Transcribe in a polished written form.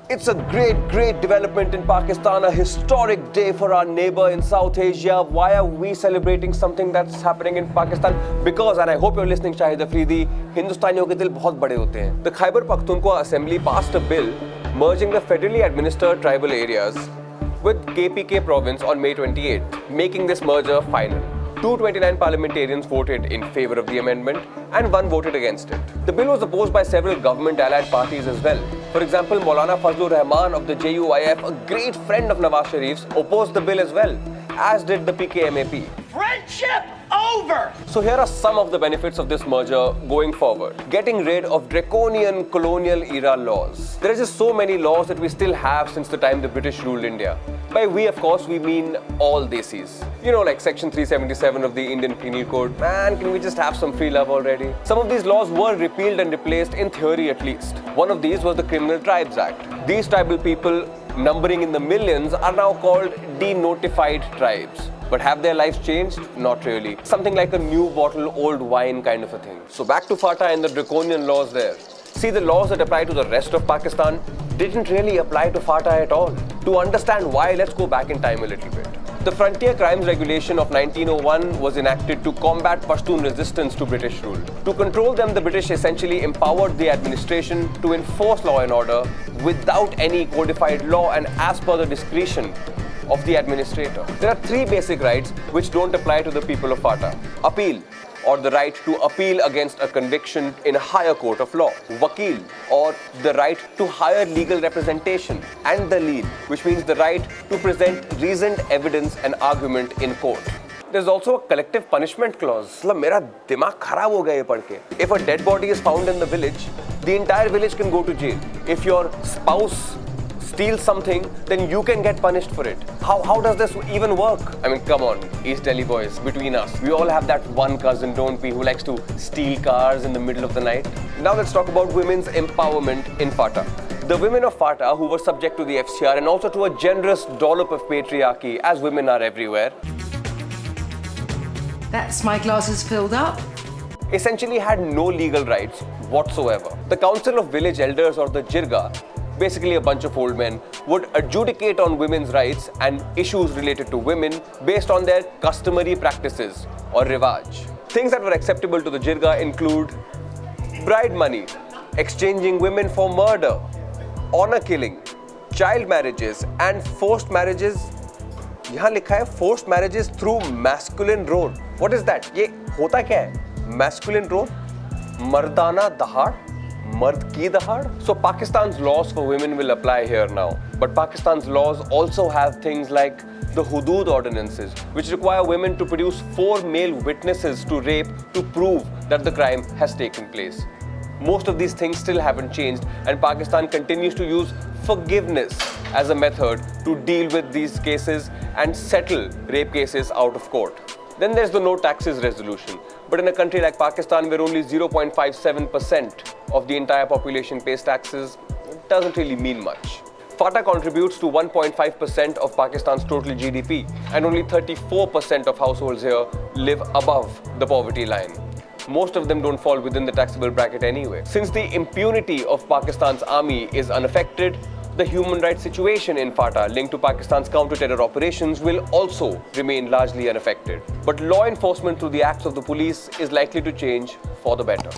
It's a great development in Pakistan, a historic day for our neighbor in South Asia. Why are we celebrating something that's happening in Pakistan? Because, and I hope you're listening, Shahid Afridi, Hindustaniyon ke dil bahut bade hote hain. The Khyber Pakhtunkhwa Assembly passed a bill merging the federally administered tribal areas with KPK province on May 28th, making this merger final. 229 parliamentarians voted in favor of the amendment and one voted against it. The bill was opposed by several government-allied parties as well. For example, Maulana Fazlur Rahman of the JUIF, a great friend of Nawaz Sharif's, opposed the bill as well, as did the PKMAP. Friendship over! So here are some of the benefits of this merger going forward. Getting rid of draconian colonial era laws. There are just so many laws that we still have since the time the British ruled India. By we, of course, we mean all desis. You know, like Section 377 of the Indian Penal Code. Man, can we just have some free love already? Some of these laws were repealed and replaced, in theory at least. One of these was the Criminal Tribes Act. These tribal people, numbering in the millions, are now called denotified tribes. But have their lives changed? Not really. Something like a new bottle, old wine kind of a thing. So back to FATA and the draconian laws there. See, the laws that apply to the rest of Pakistan didn't really apply to FATA at all. To understand why, let's go back in time a little bit. The Frontier Crimes Regulation of 1901 was enacted to combat Pashtun resistance to British rule. To control them, the British essentially empowered the administration to enforce law and order without any codified law and as per the discretion of the administrator. There are three basic rights which don't apply to the people of FATA. Appeal, or the right to appeal against a conviction in a higher court of law. Wakil, or the right to hire legal representation. And Dalil, which means the right to present reasoned evidence and argument in court. There's also a collective punishment clause. Mera dimag kharab ho gaya ye padh ke. If a dead body is found in the village, the entire village can go to jail. If your spouse steals something, then you can get punished for it. How does this even work? I mean, come on, East Delhi boys, between us. We all have that one cousin, don't we, who likes to steal cars in the middle of the night. Now let's talk about women's empowerment in FATA. The women of FATA who were subject to the FCR and also to a generous dollop of patriarchy, as women are everywhere. That's my glass is filled up. Essentially had no legal rights whatsoever. The Council of Village Elders, or the Jirga, basically a bunch of old men, would adjudicate on women's rights and issues related to women based on their customary practices or rivaj. Things that were acceptable to the Jirga include bride money, exchanging women for murder, honor killing, child marriages and forced marriages. Yahan likha hai forced marriages through masculine role. What is that? Ye hota kya hai? Masculine role? Mardana dahad? Mard ki dahad? So Pakistan's laws for women will apply here now. But Pakistan's laws also have things like the Hudud ordinances, which require women to produce 4 male witnesses to rape to prove that the crime has taken place. Most of these things still haven't changed, and Pakistan continues to use forgiveness as a method to deal with these cases and settle rape cases out of court. Then there's the no taxes resolution. But in a country like Pakistan, where only 0.57% of the entire population pays taxes, it doesn't really mean much. FATA contributes to 1.5% of Pakistan's total GDP, and only 34% of households here live above the poverty line. Most of them don't fall within the taxable bracket anyway. Since the impunity of Pakistan's army is unaffected, the human rights situation in FATA linked to Pakistan's counter-terror operations will also remain largely unaffected. But law enforcement through the acts of the police is likely to change for the better.